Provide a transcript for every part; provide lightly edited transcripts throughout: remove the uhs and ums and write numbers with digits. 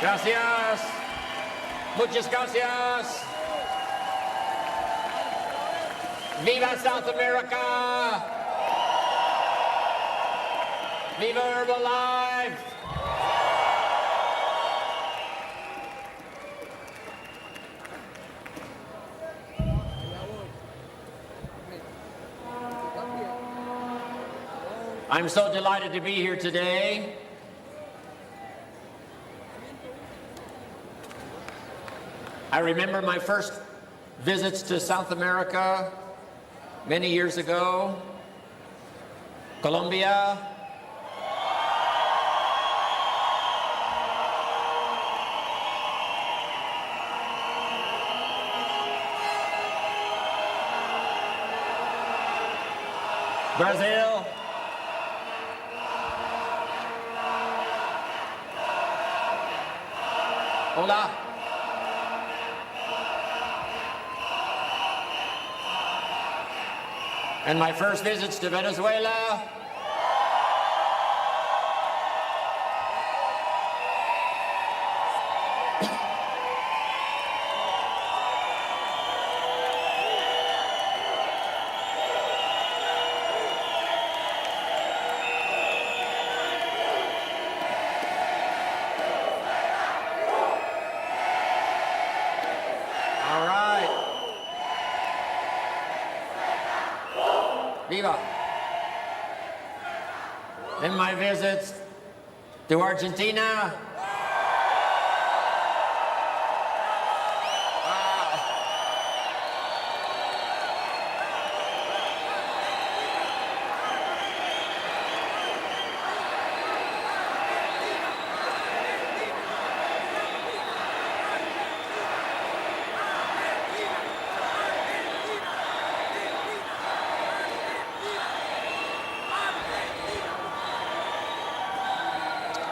Gracias. Muchas gracias. Viva South America. Viva Herbalife. I'm so delighted to be here today. I remember my first visits to South America many years ago. Colombia, Brazil, hola. And my first visits to Venezuela. Viva. Then my visits to Argentina.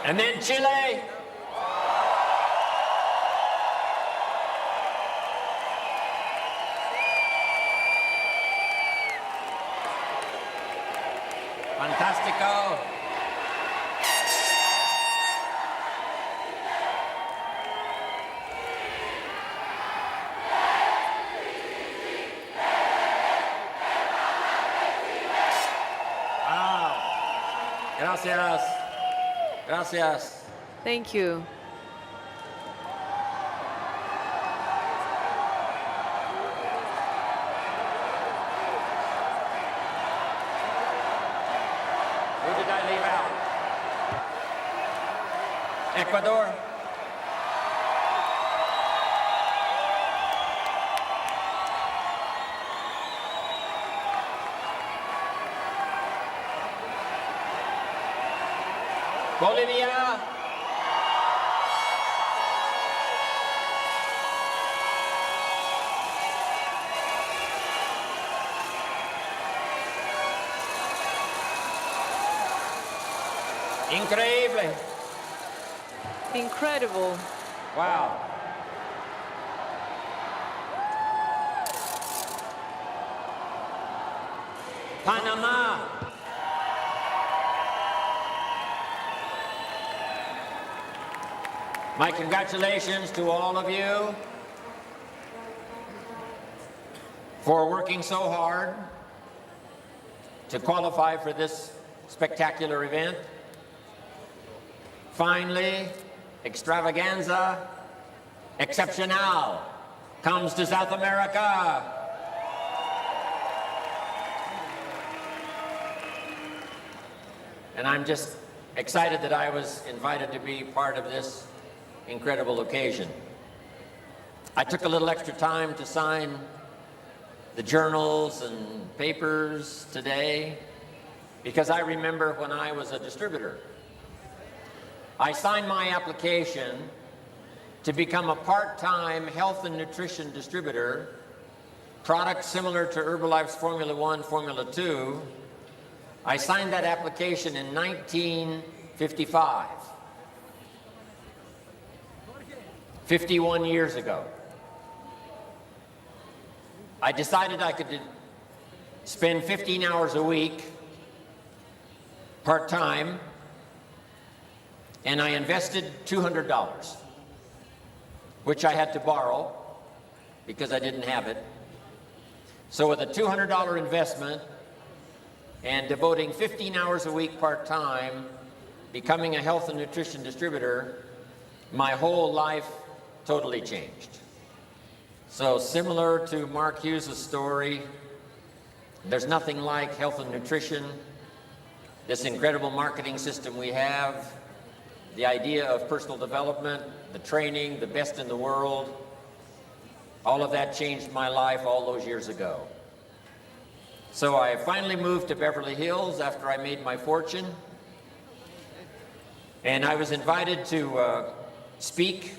And then Chile. Fantastico. Wow. Gracias. Gracias. Thank you. Who did I leave out? Ecuador. Bolivia. Increíble. Incredible. Wow. Panama. My congratulations to all of you for working so hard to qualify for this spectacular event. Finally, extravaganza excepcional comes to South America. And I'm just excited that I was invited to be part of this incredible occasion. I took a little extra time to sign the journals and papers today because I remember when I was a distributor. I signed my application to become a part-time health and nutrition distributor, products similar to Herbalife's Formula 1, Formula 2. I signed that application in 1955. 51 years ago. I decided I could spend 15 hours a week, part-time, and I invested $200. which I had to borrow because I didn't have it. So with a $200 investment and devoting 15 hours a week part-time, becoming a health and nutrition distributor, my whole life totally changed. So similar to Mark Hughes' story, there's nothing like health and nutrition, this incredible marketing system we have, the idea of personal development, the training, the best in the world. All of that changed my life all those years ago. So I finally moved to Beverly Hills after I made my fortune, and I was invited to speak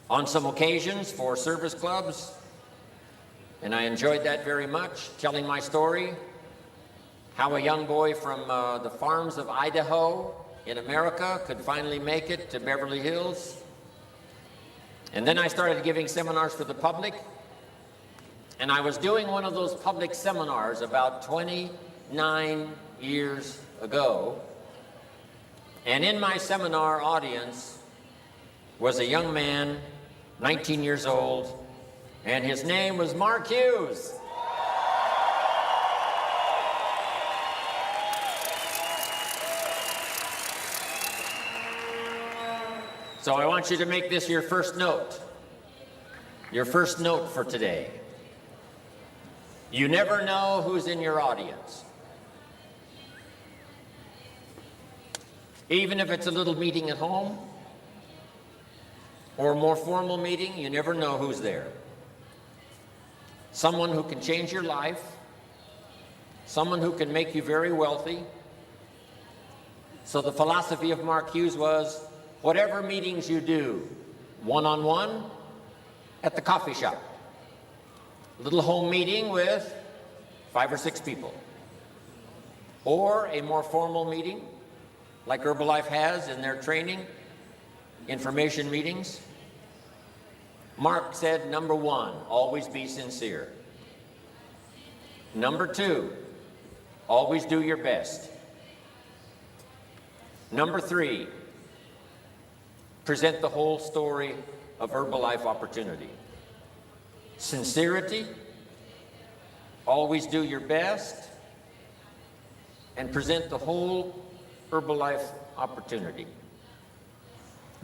on some occasions for service clubs, and I enjoyed that very much, telling my story, how a young boy from the farms of Idaho in America could finally make it to Beverly Hills. And then I started giving seminars for the public, and I was doing one of those public seminars about 29 years ago, and in my seminar audience was a young man, 19 years old, and his name was Mark Hughes. So I want you to make this your first note for today. You never know who's in your audience. Even if it's a little meeting at home or a more formal meeting, you never know who's there. Someone who can change your life, someone who can make you very wealthy. So the philosophy of Mark Hughes was, whatever meetings you do, one-on-one, at the coffee shop, a little home meeting with 5 or 6 people, or a more formal meeting like Herbalife has in their training, information meetings. Mark said, number 1, always be sincere. Number 2, always do your best. Number 3, present the whole story of Herbalife opportunity. Sincerity, always do your best, and present the whole Herbalife opportunity.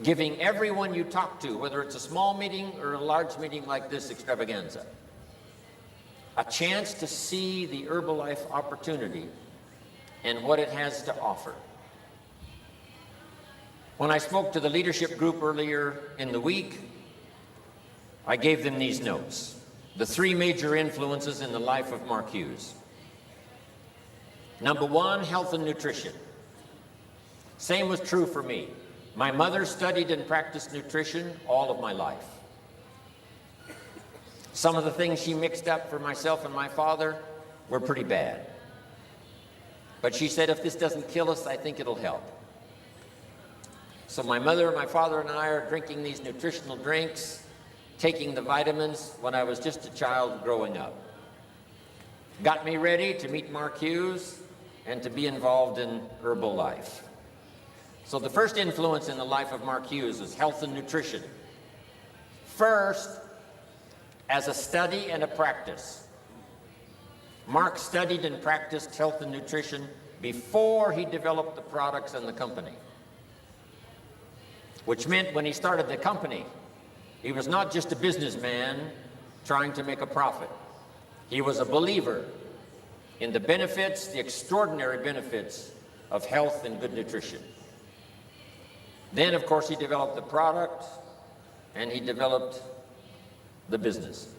Giving everyone you talk to, whether it's a small meeting or a large meeting like this extravaganza, a chance to see the Herbalife opportunity and what it has to offer. When I spoke to the leadership group earlier in the week, I gave them these notes, the 3 major influences in the life of Mark Hughes. Number 1, health and nutrition. Same was true for me. My mother studied and practiced nutrition all of my life. Some of the things she mixed up for myself and my father were pretty bad. But she said, if this doesn't kill us, I think it'll help. So my mother, my father, and I are drinking these nutritional drinks, taking the vitamins when I was just a child growing up. Got me ready to meet Mark Hughes and to be involved in Herbalife. So the first influence in the life of Mark Hughes is health and nutrition. First, as a study and a practice. Mark studied and practiced health and nutrition before he developed the products and the company. Which meant when he started the company, he was not just a businessman trying to make a profit. He was a believer in the benefits, the extraordinary benefits of health and good nutrition. Then, of course, he developed the product and he developed the business.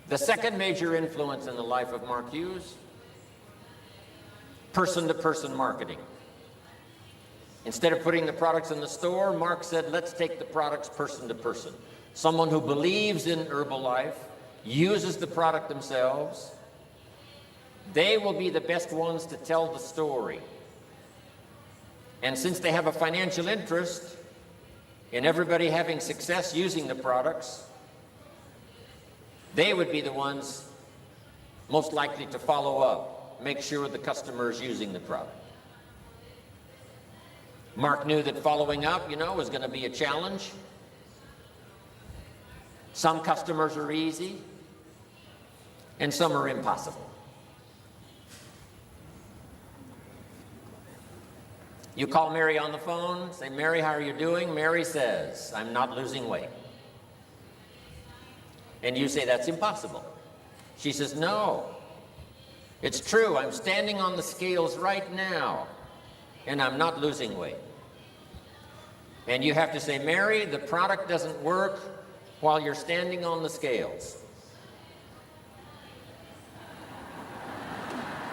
The second major influence in the life of Mark Hughes, person-to-person marketing. Instead of putting the products in the store, Mark said, let's take the products person to person. Someone who believes in Herbalife, uses the product themselves, they will be the best ones to tell the story. And since they have a financial interest in everybody having success using the products, they would be the ones most likely to follow up, make sure the customer is using the product. Mark knew that following up, was going to be a challenge. Some customers are easy, and some are impossible. You call Mary on the phone, say, Mary, how are you doing? Mary says, I'm not losing weight. And you say, that's impossible. She says, no, it's true. I'm standing on the scales right now, and I'm not losing weight. And you have to say, Mary, the product doesn't work while you're standing on the scales.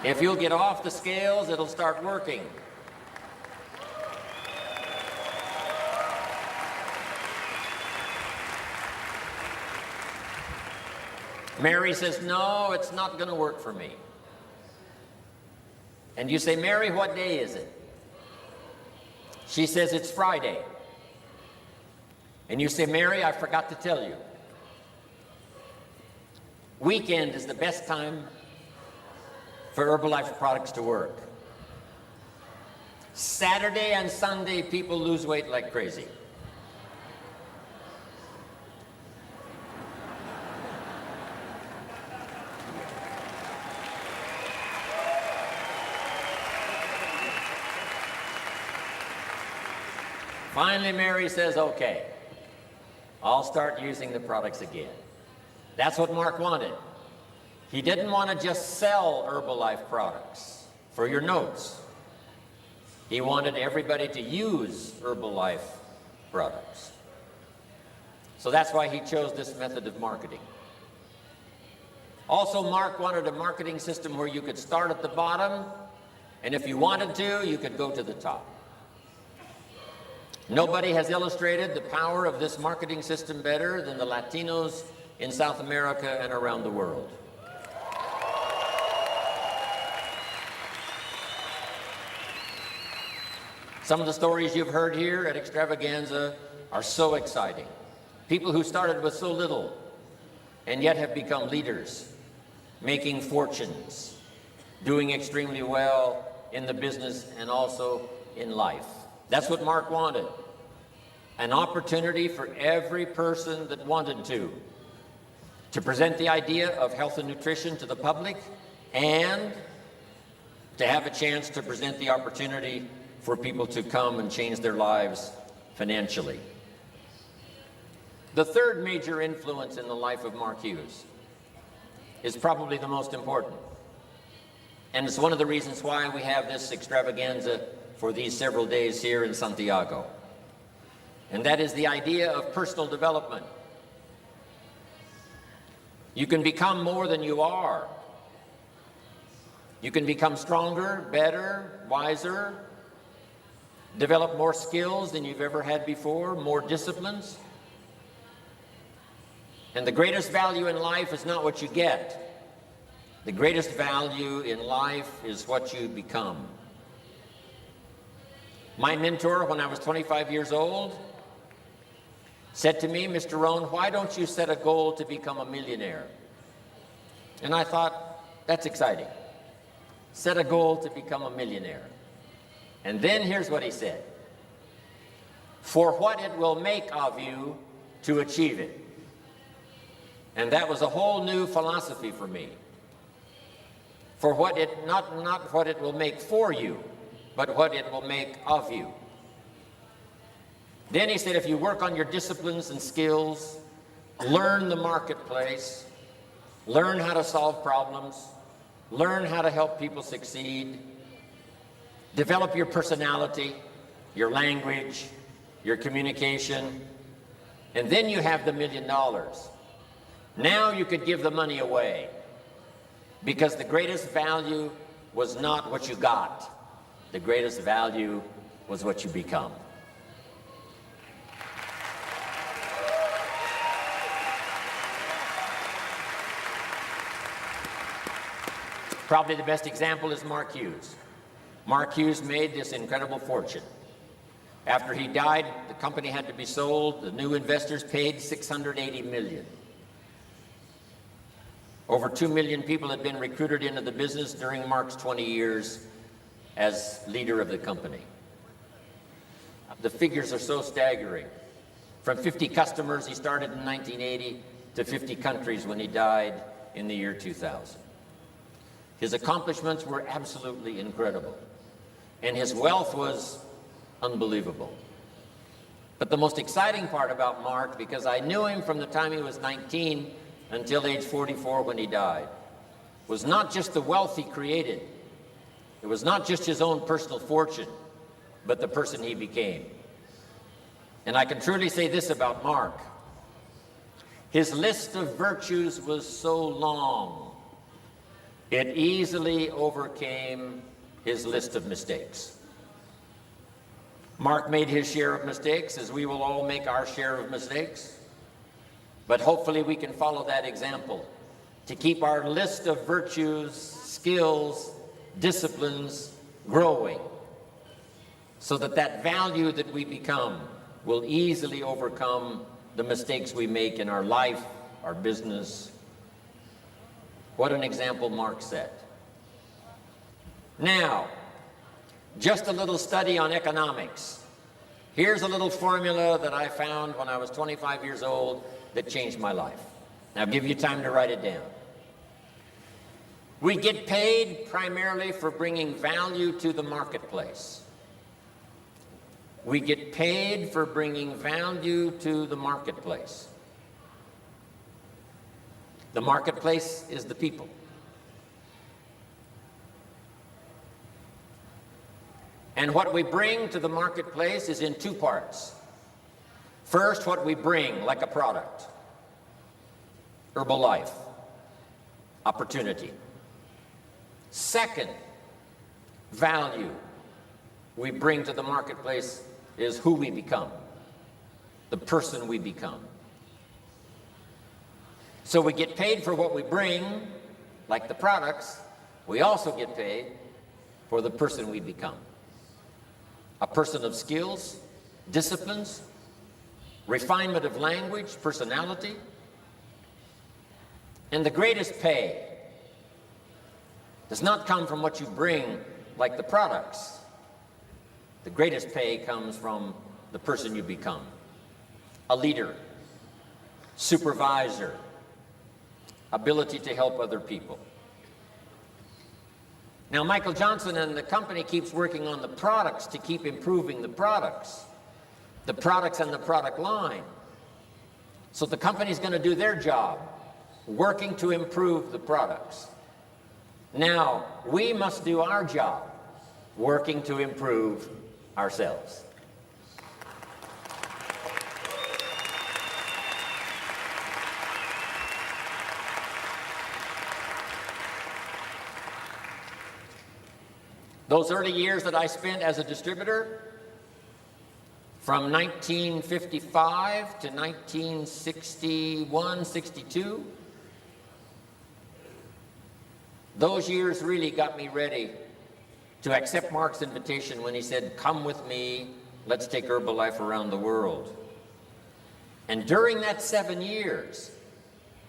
If you'll get off the scales, it'll start working. Mary says, no, it's not going to work for me. And you say, Mary, what day is it? She says, it's Friday. And you say, Mary, I forgot to tell you. Weekend is the best time for Herbalife products to work. Saturday and Sunday, people lose weight like crazy. Finally, Mary says, okay, I'll start using the products again. That's what Mark wanted. He didn't want to just sell Herbalife products for your notes. He wanted everybody to use Herbalife products. So that's why he chose this method of marketing. Also, Mark wanted a marketing system where you could start at the bottom, and if you wanted to, you could go to the top. Nobody has illustrated the power of this marketing system better than the Latinos in South America and around the world. Some of the stories you've heard here at Extravaganza are so exciting. People who started with so little and yet have become leaders, making fortunes, doing extremely well in the business and also in life. That's what Mark wanted. An opportunity for every person that wanted to present the idea of health and nutrition to the public, and to have a chance to present the opportunity for people to come and change their lives financially. The third major influence in the life of Mark Hughes is probably the most important. And it's one of the reasons why we have this extravaganza for these several days here in Santiago. And that is the idea of personal development. You can become more than you are. You can become stronger, better, wiser, develop more skills than you've ever had before, more disciplines. And the greatest value in life is not what you get. The greatest value in life is what you become. My mentor, when I was 25 years old, said to me, Mr. Rohn, why don't you set a goal to become a millionaire? And I thought, that's exciting. Set a goal to become a millionaire. And then here's what he said. For what it will make of you to achieve it. And that was a whole new philosophy for me. For what it, not what it will make for you, but what it will make of you. Then he said, if you work on your disciplines and skills, learn the marketplace, learn how to solve problems, learn how to help people succeed, develop your personality, your language, your communication, and then you have the $1 million. Now you could give the money away, because the greatest value was not what you got. The greatest value was what you become. Probably the best example is Mark Hughes. Mark Hughes made this incredible fortune. After he died, the company had to be sold. The new investors paid $680 million. Over 2 million people had been recruited into the business during Mark's 20 years as leader of the company. The figures are so staggering. From 50 customers he started in 1980 to 50 countries when he died in the year 2000. His accomplishments were absolutely incredible, and his wealth was unbelievable. But the most exciting part about Mark, because I knew him from the time he was 19 until age 44 when he died, was not just the wealth he created. It was not just his own personal fortune, but the person he became. And I can truly say this about Mark. His list of virtues was so long, it easily overcame his list of mistakes. Mark made his share of mistakes, as we will all make our share of mistakes. But hopefully we can follow that example to keep our list of virtues, skills, disciplines growing, so that that value that we become will easily overcome the mistakes we make in our life, our business. What an example Mark set. Now, just a little study on economics. Here's a little formula that I found when I was 25 years old that changed my life. Now, I'll give you time to write it down. We get paid primarily for bringing value to the marketplace. We get paid for bringing value to the marketplace. The marketplace is the people. And what we bring to the marketplace is in two parts. First, what we bring, like a product. Herbalife. Opportunity. Second, value we bring to the marketplace is who we become, the person we become. So we get paid for what we bring, like the products. We also get paid for the person we become. A person of skills, disciplines, refinement of language, personality. And the greatest pay does not come from what you bring, like the products. The greatest pay comes from the person you become. A leader, supervisor, ability to help other people. Now, Michael Johnson and the company keeps working on the products to keep improving the products and the product line. So the company's going to do their job, working to improve the products. Now, we must do our job, working to improve ourselves. Those early years that I spent as a distributor, from 1955 to 1961, 62, those years really got me ready to accept Mark's invitation when he said, "Come with me, let's take Herbalife around the world." And during that 7 years,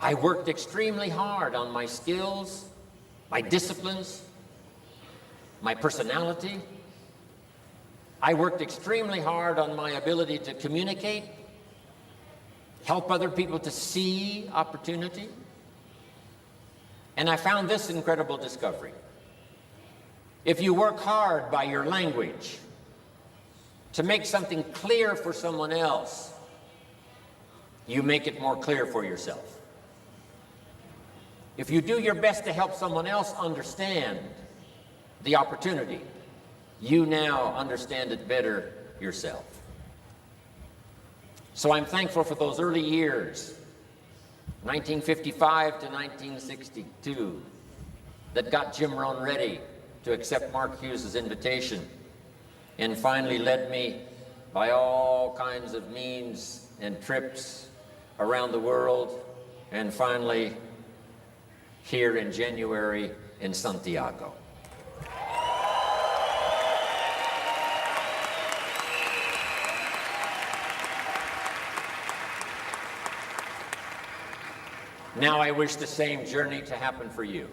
I worked extremely hard on my skills, my disciplines, my personality. I worked extremely hard on my ability to communicate, help other people to see opportunity. And I found this incredible discovery. If you work hard by your language to make something clear for someone else, you make it more clear for yourself. If you do your best to help someone else understand the opportunity, you now understand it better yourself. So I'm thankful for those early years, 1955 to 1962, that got Jim Rohn ready to accept Mark Hughes' invitation, and finally led me by all kinds of means and trips around the world, and finally here in January in Santiago. Now I wish the same journey to happen for you.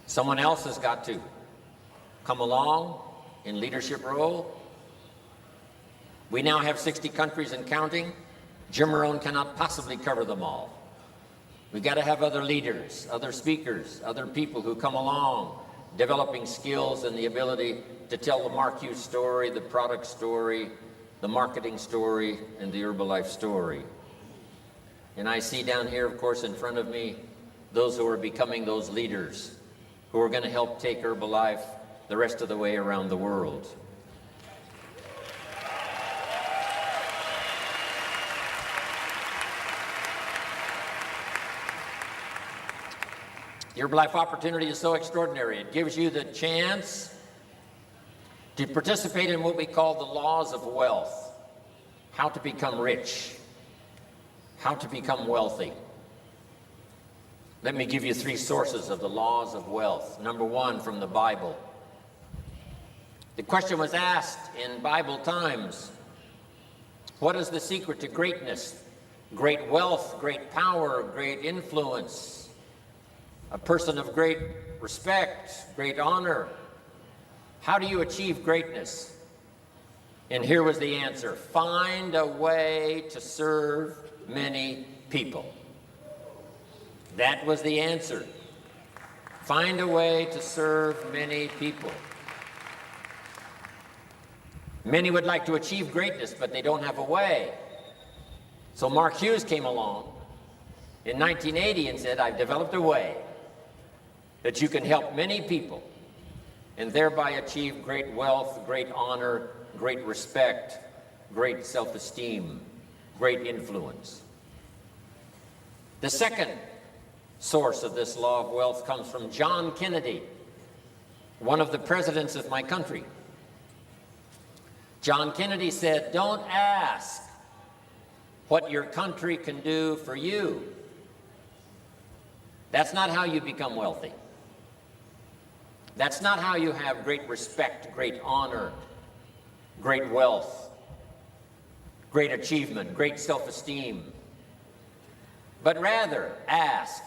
Someone else has got to come along in leadership role. We now have 60 countries and counting. Jim Rohn cannot possibly cover them all. We've got to have other leaders, other speakers, other people who come along, developing skills and the ability to tell the Mark Hughes story, the product story, the marketing story, and the Herbalife story. And I see down here, of course, in front of me, those who are becoming those leaders who are going to help take Herbalife the rest of the way around the world. The Herbalife opportunity is so extraordinary. It gives you the chance to participate in what we call the laws of wealth, how to become rich, how to become wealthy. Let me give you 3 sources of the laws of wealth. Number 1, from the Bible. The question was asked in Bible times, what is the secret to greatness, great wealth, great power, great influence? A person of great respect, great honor. How do you achieve greatness? And here was the answer: find a way to serve many people. That was the answer. Find a way to serve many people. Many would like to achieve greatness, but they don't have a way. So Mark Hughes came along in 1980 and said, I've developed a way that you can help many people and thereby achieve great wealth, great honor, great respect, great self-esteem, great influence. The second source of this law of wealth comes from John Kennedy, one of the presidents of my country. John Kennedy said, don't ask what your country can do for you. That's not how you become wealthy. That's not how you have great respect, great honor, great wealth, great achievement, great self-esteem. But rather ask,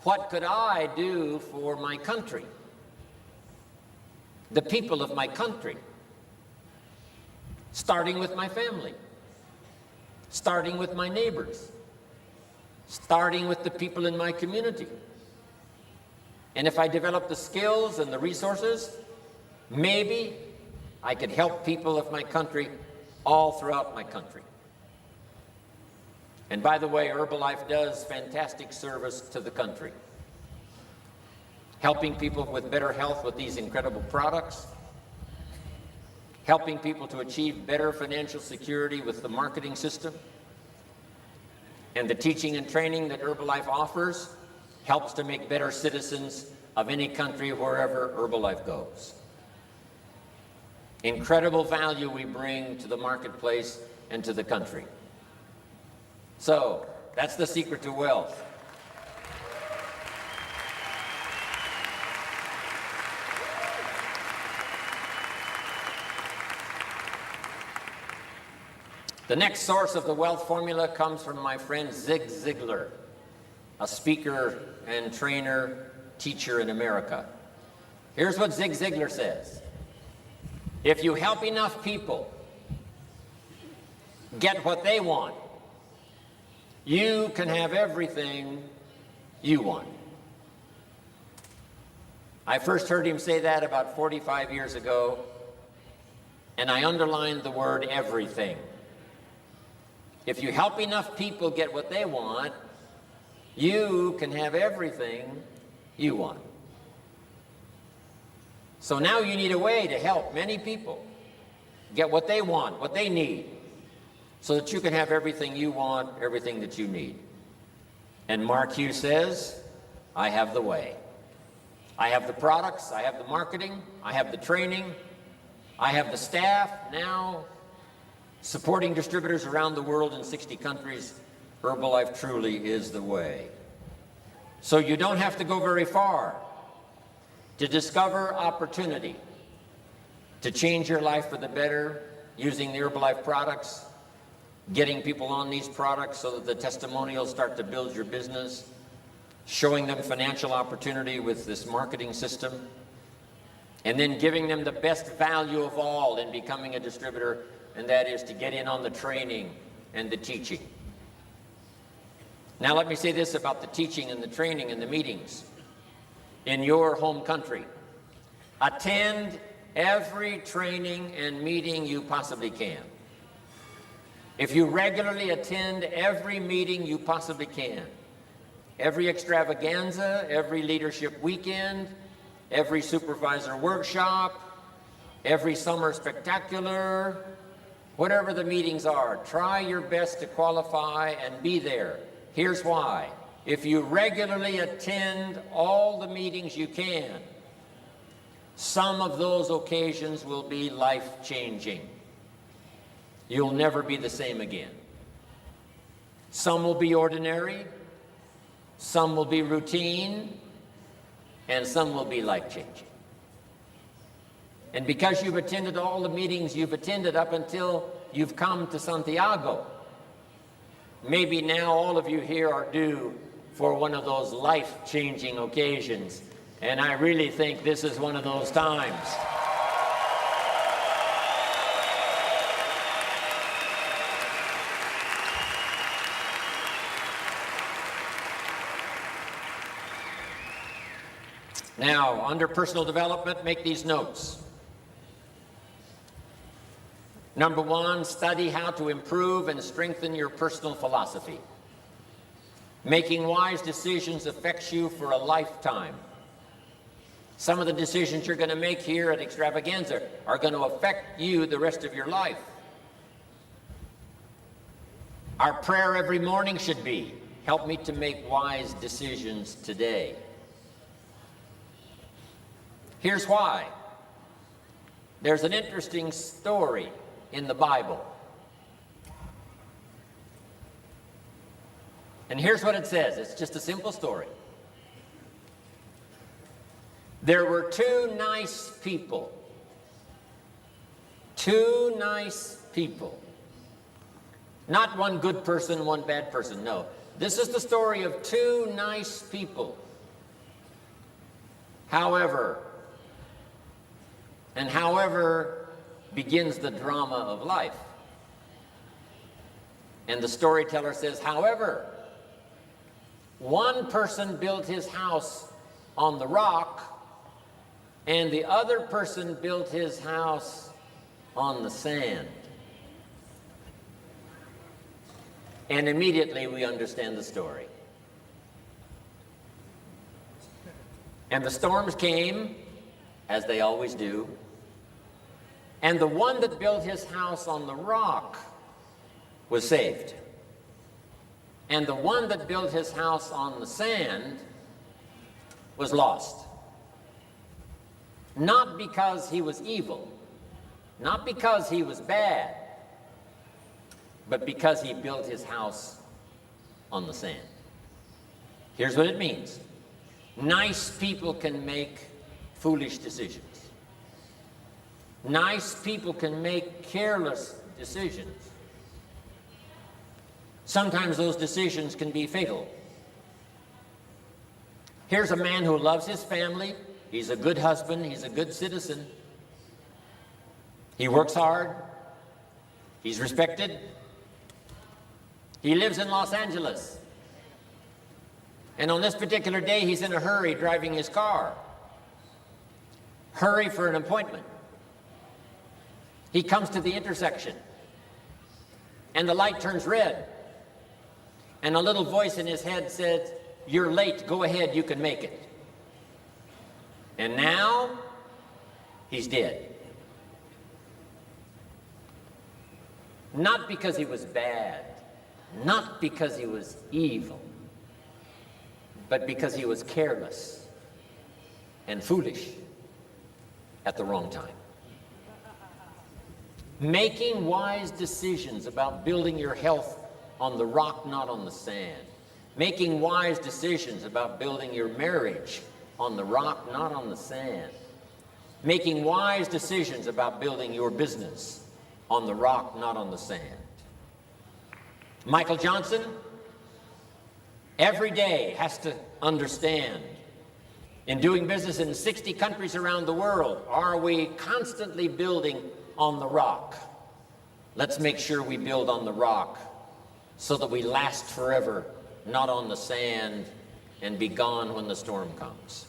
what could I do for my country? The people of my country. Starting with my family. Starting with my neighbors. Starting with the people in my community. And if I develop the skills and the resources, maybe I could help people of my country all throughout my country. And by the way, Herbalife does fantastic service to the country, helping people with better health with these incredible products, helping people to achieve better financial security with the marketing system, and the teaching and training that Herbalife offers helps to make better citizens of any country wherever Herbalife goes. Incredible value we bring to the marketplace and to the country. So, that's the secret to wealth. The next source of the wealth formula comes from my friend Zig Ziglar, a speaker and trainer, teacher in America. Here's what Zig Ziglar says. If you help enough people get what they want, you can have everything you want. I first heard him say that about 45 years ago, and I underlined the word everything. If you help enough people get what they want, you can have everything you want. So now you need a way to help many people get what they want, what they need, so that you can have everything you want, everything that you need. And Mark Hughes says, I have the way. I have the products, I have the marketing, I have the training, I have the staff now supporting distributors around the world in 60 countries. Herbalife truly is the way. So you don't have to go very far to discover opportunity to change your life for the better using the Herbalife products, getting people on these products so that the testimonials start to build your business, showing them financial opportunity with this marketing system, and then giving them the best value of all in becoming a distributor, and that is to get in on the training and the teaching. Now let me say this about the teaching and the training and the meetings in your home country. Attend every training and meeting you possibly can. If you regularly attend every meeting you possibly can, every extravaganza, every leadership weekend, every supervisor workshop, every summer spectacular, whatever the meetings are, try your best to qualify and be there. Here's why. If you regularly attend all the meetings you can, some of those occasions will be life-changing. You'll never be the same again. Some will be ordinary, some will be routine, and some will be life-changing. And because you've attended all the meetings you've attended up until you've come to Santiago, maybe now all of you here are due for one of those life-changing occasions. And I really think this is one of those times. Now, under personal development, make these notes. Number one, study how to improve and strengthen your personal philosophy. Making wise decisions affects you for a lifetime. Some of the decisions you're going to make here at Extravaganza are going to affect you the rest of your life. Our prayer every morning should be, help me to make wise decisions today. Here's why. There's an interesting story in the Bible. And here's what it says. It's just a simple story. There were two nice people. Two nice people. Not one good person, one bad person. No. This is the story of two nice people. However begins the drama of life. And the storyteller says, however, one person built his house on the rock, and the other person built his house on the sand. And immediately we understand the story. And the storms came, as they always do. And the one that built his house on the rock was saved. And the one that built his house on the sand was lost. Not because he was evil, not because he was bad, but because he built his house on the sand. Here's what it means. Nice people can make foolish decisions. Nice people can make careless decisions. Sometimes those decisions can be fatal. Here's a man who loves his family. He's a good husband. He's a good citizen. He works hard. He's respected. He lives in Los Angeles. And on this particular day, he's in a hurry driving his car. Hurry for an appointment. He comes to the intersection, and the light turns red, and a little voice in his head says, "You're late, go ahead, you can make it." And now, he's dead. Not because he was bad, not because he was evil, but because he was careless and foolish at the wrong time. Making wise decisions about building your health on the rock, not on the sand. Making wise decisions about building your marriage on the rock, not on the sand. Making wise decisions about building your business on the rock, not on the sand. Michael Johnson every day has to understand, in doing business in 60 countries around the world, are we constantly building on the rock? Let's make sure we build on the rock so that we last forever, not on the sand, and be gone when the storm comes.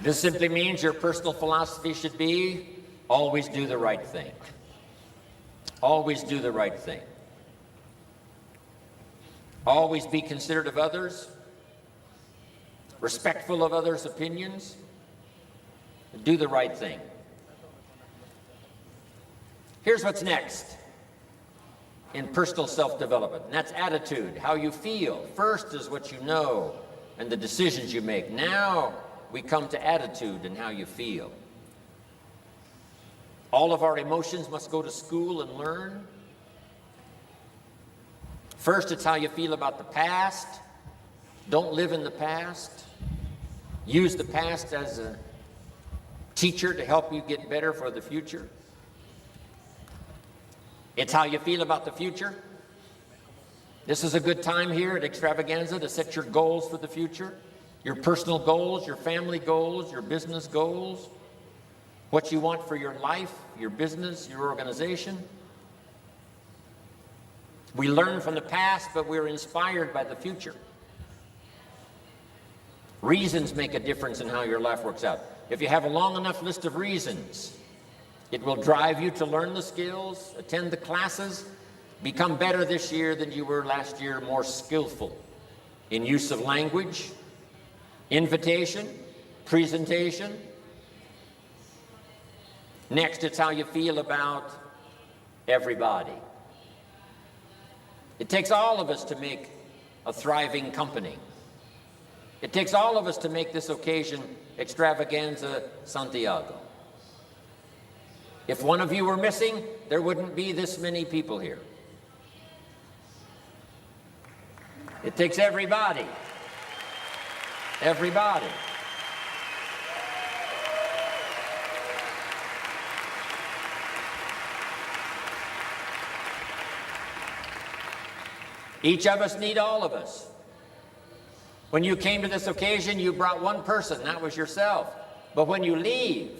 This simply means your personal philosophy should be always do the right thing. Always do the right thing. Always be considerate of others, respectful of others' opinions, do the right thing. Here's what's next in personal self-development, and that's attitude, how you feel. First is what you know and the decisions you make. Now we come to attitude and how you feel. All of our emotions must go to school and learn. First, it's how you feel about the past. Don't live in the past. Use the past as a teacher to help you get better for the future. It's how you feel about the future. This is a good time here at Extravaganza to set your goals for the future. Your personal goals, your family goals, your business goals, what you want for your life, your business, your organization. We learn from the past, but we're inspired by the future. Reasons make a difference in how your life works out. If you have a long enough list of reasons, it will drive you to learn the skills, attend the classes, become better this year than you were last year, more skillful in use of language, invitation, presentation. Next, it's how you feel about everybody. It takes all of us to make a thriving company. It takes all of us to make this occasion Extravaganza Santiago. If one of you were missing, there wouldn't be this many people here. It takes everybody. Everybody. Each of us need all of us. When you came to this occasion, you brought one person, that was yourself. But when you leave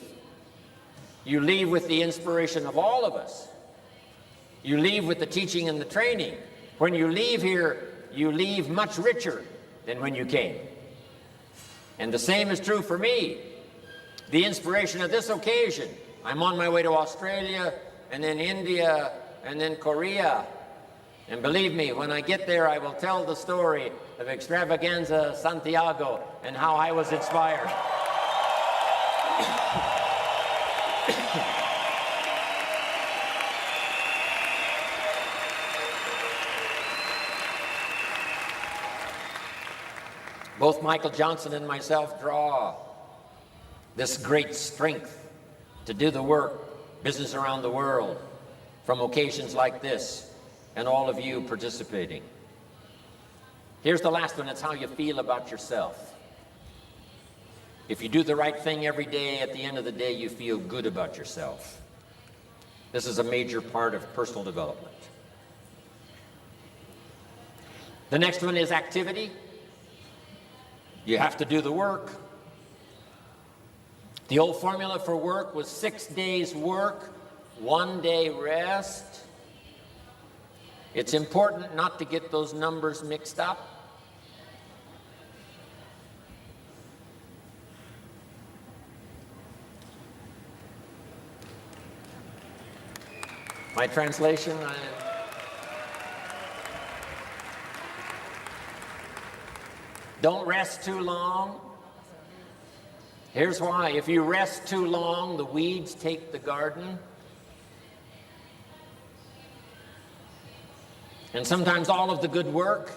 with the inspiration of all of us. You leave with the teaching and the training. When you leave here, you leave much richer than when you came. And the same is true for me. The inspiration of this occasion. I'm on my way to Australia, and then India, and then Korea. And believe me, when I get there, I will tell the story of Extravaganza Santiago and how I was inspired. Both Michael Johnson and myself draw this great strength to do the work, business around the world, from occasions like this, and all of you participating. Here's the last one, it's how you feel about yourself. If you do the right thing every day, at the end of the day, you feel good about yourself. This is a major part of personal development. The next one is activity. You have to do the work. The old formula for work was 6 days work, 1 day rest. It's important not to get those numbers mixed up. My translation, don't rest too long. Here's why. If you rest too long, the weeds take the garden. And sometimes all of the good work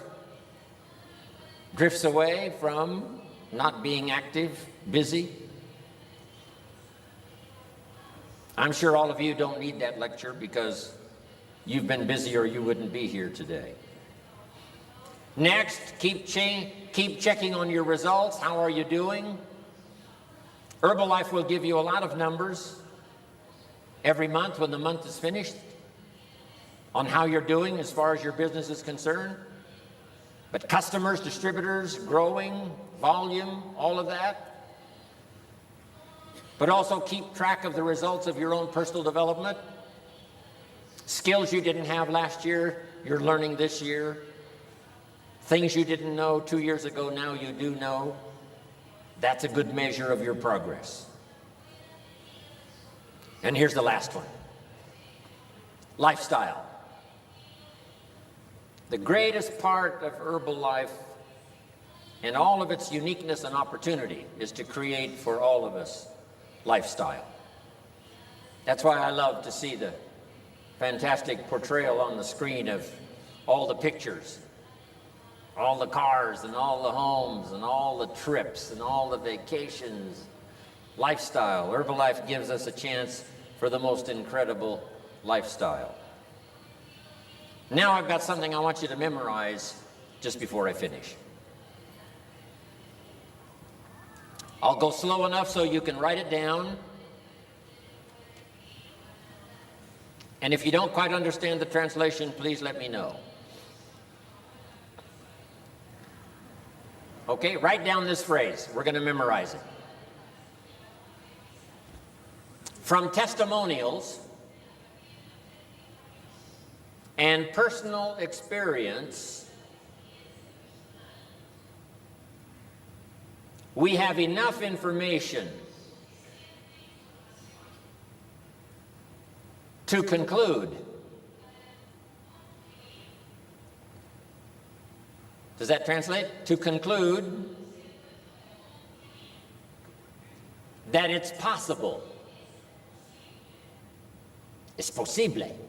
drifts away from not being active, busy. I'm sure all of you don't need that lecture because you've been busy or you wouldn't be here today. Next, keep checking on your results. How are you doing? Herbalife will give you a lot of numbers every month when the month is finished on how you're doing as far as your business is concerned. But customers, distributors, growing, volume, all of that. But also keep track of the results of your own personal development. Skills you didn't have last year, you're learning this year. Things you didn't know 2 years ago, now you do know. That's a good measure of your progress. And here's the last one. Lifestyle. The greatest part of herbal life and all of its uniqueness and opportunity is to create for all of us lifestyle. That's why I love to see the fantastic portrayal on the screen of all the pictures, all the cars and all the homes and all the trips and all the vacations. Lifestyle. Herbalife gives us a chance for the most incredible lifestyle. Now I've got something I want you to memorize just before I finish. I'll go slow enough so you can write it down. And if you don't quite understand the translation, please let me know. Okay, write down this phrase. We're going to memorize it. From testimonials and personal experience, we have enough information to conclude. Does that translate? To conclude that it's possible. Es posible.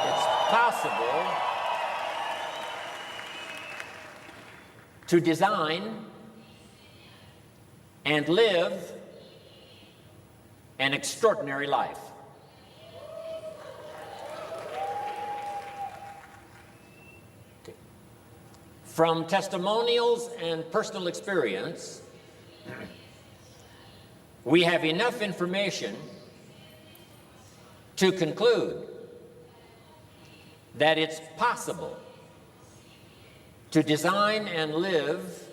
It's possible to design and live an extraordinary life. Okay. From testimonials and personal experience, we have enough information to conclude that it's possible to design and live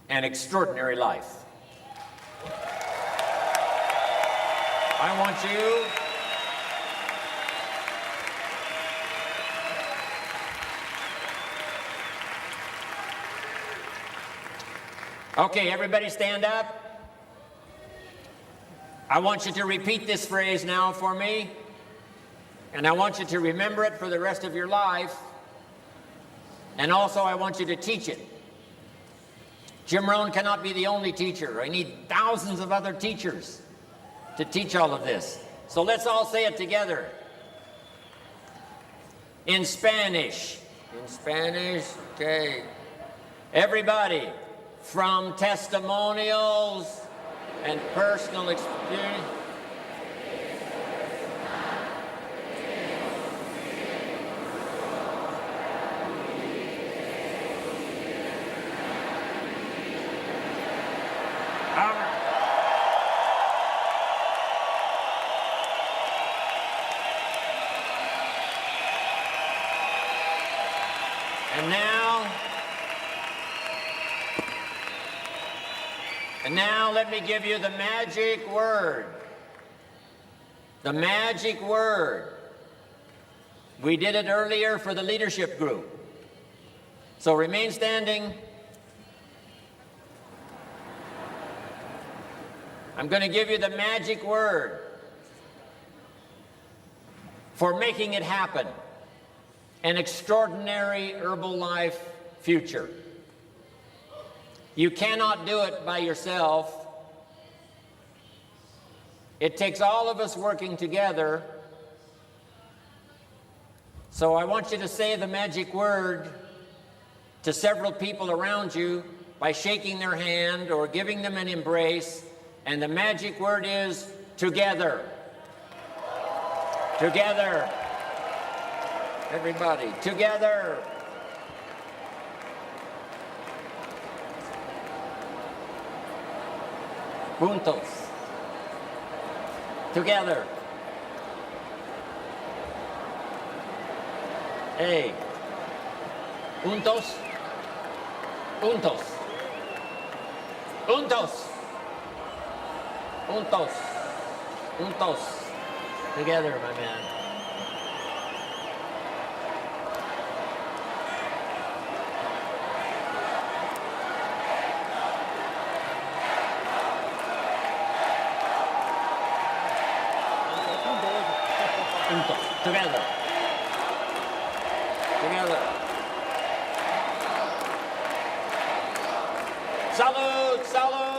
an extraordinary life. I want you okay, everybody stand up. I want you to repeat this phrase now for me, and I want you to remember it for the rest of your life, and also I want you to teach it. Jim Rohn cannot be the only teacher. I need thousands of other teachers to teach all of this. So let's all say it together. In Spanish. In Spanish, okay. Everybody, from testimonials and personal experience. And now let me give you the magic word. The magic word. We did it earlier for the leadership group. So remain standing. I'm going to give you the magic word for making it happen. An extraordinary Herbalife future. You cannot do it by yourself. It takes all of us working together. So I want you to say the magic word to several people around you by shaking their hand or giving them an embrace. And the magic word is together. Together. Everybody, together. Juntos. Together. Hey. Juntos. Juntos. Juntos. Juntos. Juntos. Together, my man. Juntos. Together. Together. Salud! Salud!